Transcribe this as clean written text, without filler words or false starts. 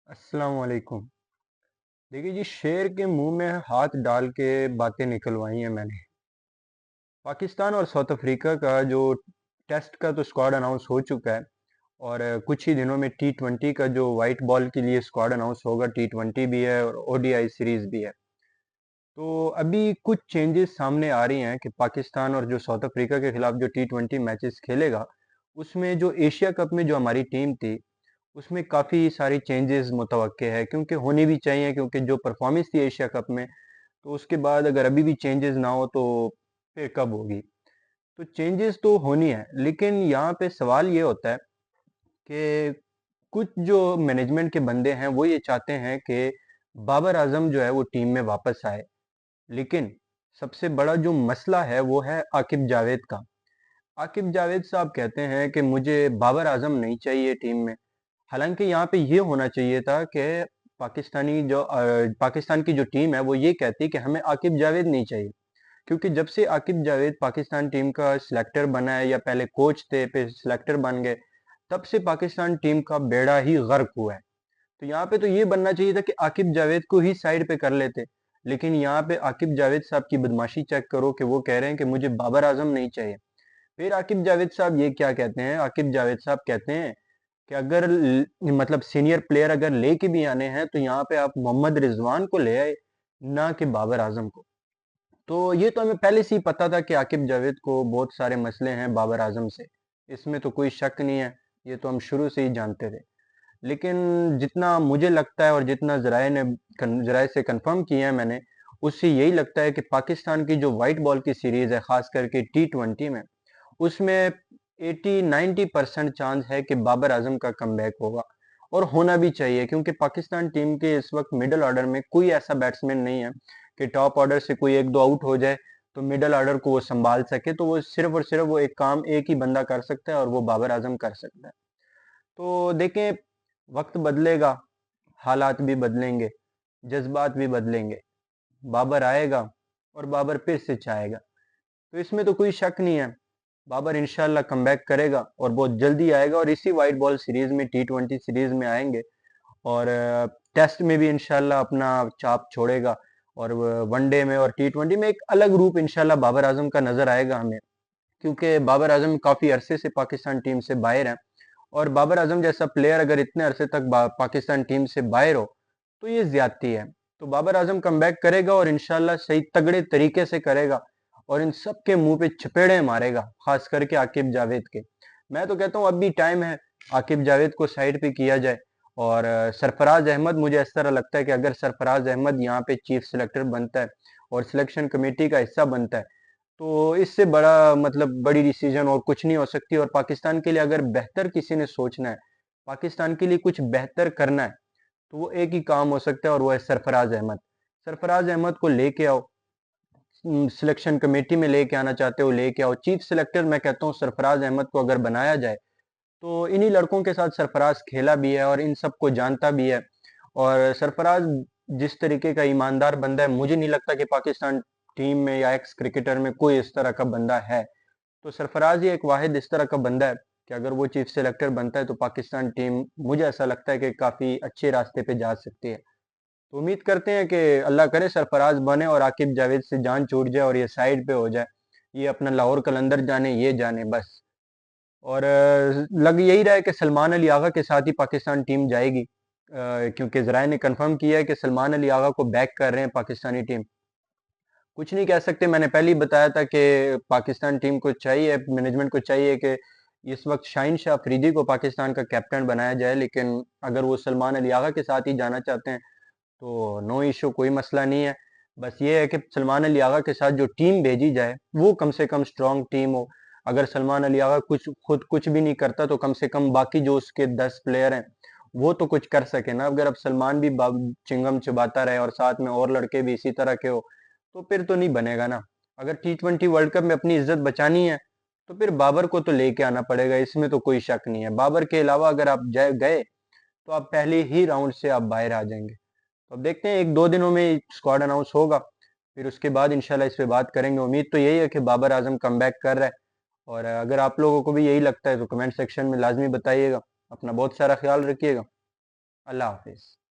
अस्सलाम वालेकुम। देखिए जी, शेर के मुंह में हाथ डाल के बातें निकलवाई हैं मैंने। पाकिस्तान और साउथ अफ्रीका का जो टेस्ट का तो स्क्वाड अनाउंस हो चुका है। और कुछ ही दिनों में T20 का जो वाइट बॉल के लिए स्क्वाड अनाउंस होगा। T20 भी है और ODI सीरीज भी है। तो अभी कुछ चेंजेस सामने आ रही हैं कि पाकिस्तान और जो साउथ अफ्रीका के खिलाफ जो T20 मैचेस खेलेगा, उसमें जो एशिया कप में जो हमारी टीम थी, उसमें काफ़ी सारी चेंजेस मुतवक्के है, क्योंकि होनी भी चाहिए, क्योंकि जो परफॉर्मेंस थी एशिया कप में, तो उसके बाद अगर अभी भी चेंजेस ना हो तो फिर कब होगी। तो चेंजेस तो होनी है, लेकिन यहाँ पे सवाल ये होता है कि कुछ जो मैनेजमेंट के बंदे हैं वो ये चाहते हैं कि बाबर आजम जो है वो टीम में वापस आए। लेकिन सबसे बड़ा जो मसला है वो है आकिब जावेद का। आकिब जावेद साहब कहते हैं कि मुझे बाबर आजम नहीं चाहिए टीम में। हालांकि यहाँ पे ये होना चाहिए था कि पाकिस्तान की जो टीम है वो ये कहती कि हमें आकिब जावेद नहीं चाहिए, क्योंकि जब से आकिब जावेद पाकिस्तान टीम का सिलेक्टर बना है, या पहले कोच थे फिर सिलेक्टर बन गए, तब से पाकिस्तान टीम का बेड़ा ही गर्क हुआ है। तो यहाँ पे तो ये बनना चाहिए था कि आकिब जावेद को ही साइड पे कर लेते। लेकिन यहाँ पे आकिब जावेद साहब की बदमाशी चेक करो कि वो कह रहे हैं कि मुझे बाबर आजम नहीं चाहिए। फिर आकिब जावेद साहब ये क्या कहते हैं, आकिब जावेद साहब कहते हैं कि अगर मतलब सीनियर प्लेयर अगर लेके भी आने हैं तो यहाँ पे आप मोहम्मद रिजवान को ले आए, ना कि बाबर आजम को। तो ये तो हमें पहले से ही पता था कि आकिब जावेद को बहुत सारे मसले हैं बाबर आजम से। इसमें तो कोई शक नहीं है, ये तो हम शुरू से ही जानते थे। लेकिन जितना मुझे लगता है और जितना जराये से कंफर्म किया है मैंने, उससे यही लगता है कि पाकिस्तान की जो वाइट बॉल की सीरीज है, खास करके T20 में, उसमें 80-90% चांस है कि बाबर आजम का कमबैक होगा। और होना भी चाहिए, क्योंकि पाकिस्तान टीम के इस वक्त मिडिल ऑर्डर में कोई ऐसा बैट्समैन नहीं है कि टॉप ऑर्डर से कोई एक दो आउट हो जाए तो मिडिल ऑर्डर को वो संभाल सके। तो वो सिर्फ और सिर्फ वो एक काम एक ही बंदा कर सकता है, और वो बाबर आजम कर सकता है। तो देखें, वक्त बदलेगा, हालात भी बदलेंगे, जज्बात भी बदलेंगे। बाबर आएगा और बाबर फिर से चाहेगा। तो इसमें तो कोई शक नहीं है, बाबर इंशाल्लाह कमबैक करेगा और बहुत जल्दी आएगा, और इसी वाइट बॉल सीरीज में T20 सीरीज में आएंगे। और टेस्ट में भी इंशाल्लाह अपना छाप छोड़ेगा, और वनडे में और T20 में एक अलग रूप इंशाल्लाह बाबर आजम का नजर आएगा हमें। क्योंकि बाबर आजम काफी अरसे से पाकिस्तान टीम से बाहर है, और बाबर आजम जैसा प्लेयर अगर इतने अरसे तक पाकिस्तान टीम से बाहर हो तो ये ज्यादती है। तो बाबर आजम कमबैक करेगा और इंशाल्लाह सही तगड़े तरीके से करेगा, और इन सब के मुंह पे चपेड़े मारेगा, खास करके आकिब जावेद के। मैं तो कहता हूँ अब भी टाइम है, आकिब जावेद को साइड पे किया जाए। और सरफराज अहमद, मुझे इस तरह लगता है कि अगर सरफराज अहमद यहाँ पे चीफ सिलेक्टर बनता है और सिलेक्शन कमेटी का हिस्सा बनता है, तो इससे बड़ा मतलब बड़ी डिसीजन और कुछ नहीं हो सकती। और पाकिस्तान के लिए अगर बेहतर किसी ने सोचना है, पाकिस्तान के लिए कुछ बेहतर करना है, तो वो एक ही काम हो सकता है, और वो है सरफराज अहमद। सरफराज अहमद को लेके आओ, सिलेक्शन कमेटी में लेके आना चाहते हो लेके आओ। चीफ सिलेक्टर मैं कहता हूँ सरफराज अहमद को अगर बनाया जाए, तो इन्हीं लड़कों के साथ सरफराज खेला भी है और इन सबको जानता भी है। और सरफराज जिस तरीके का ईमानदार बंदा है, मुझे नहीं लगता कि पाकिस्तान टीम में या एक्स क्रिकेटर में कोई इस तरह का बंदा है। तो सरफराज ही एक वाहिद इस तरह का बंदा है कि अगर वो चीफ सेलेक्टर बनता है तो पाकिस्तान टीम, मुझे ऐसा लगता है कि काफी अच्छे रास्ते पे जा सकती है। तो उम्मीद करते हैं कि अल्लाह करे सरफराज बने और आकिब जावेद से जान छूट जाए और ये साइड पे हो जाए, ये अपना लाहौर कलंदर जाने, ये जाने बस। और लग यही रहा है कि सलमान अली आगा के साथ ही पाकिस्तान टीम जाएगी, क्योंकि जराये ने कंफर्म किया है कि सलमान अली आगा को बैक कर रहे हैं पाकिस्तानी टीम। कुछ नहीं कह सकते, मैंने पहले ही बताया था कि पाकिस्तान टीम को चाहिए, मैनेजमेंट को चाहिए कि इस वक्त शाहीन शाह अफरीदी को पाकिस्तान का कैप्टन बनाया जाए। लेकिन अगर वो सलमान अली आगा के साथ ही जाना चाहते हैं तो नो इशू, कोई मसला नहीं है। बस ये है कि सलमान अली आगा के साथ जो टीम भेजी जाए वो कम से कम स्ट्रांग टीम हो। अगर सलमान अली आगा कुछ खुद कुछ भी नहीं करता तो कम से कम बाकी जो उसके 10 प्लेयर हैं वो तो कुछ कर सके ना। अगर अब सलमान भी चिंगम चबाता रहे और साथ में और लड़के भी इसी तरह के हो, तो फिर तो नहीं बनेगा ना। अगर T20 वर्ल्ड कप में अपनी इज्जत बचानी है तो फिर बाबर को तो लेके आना पड़ेगा, इसमें तो कोई शक नहीं है। बाबर के अलावा अगर आप गए तो आप पहले ही राउंड से आप बाहर आ जाएंगे। तो अब देखते हैं, एक दो दिनों में स्क्वाड अनाउंस होगा, फिर उसके बाद इंशाल्लाह इस पे बात करेंगे। उम्मीद तो यही है कि बाबर आजम कमबैक कर रहा है। और अगर आप लोगों को भी यही लगता है तो कमेंट सेक्शन में लाजमी बताइएगा। अपना बहुत सारा ख्याल रखिएगा। अल्लाह हाफिज़।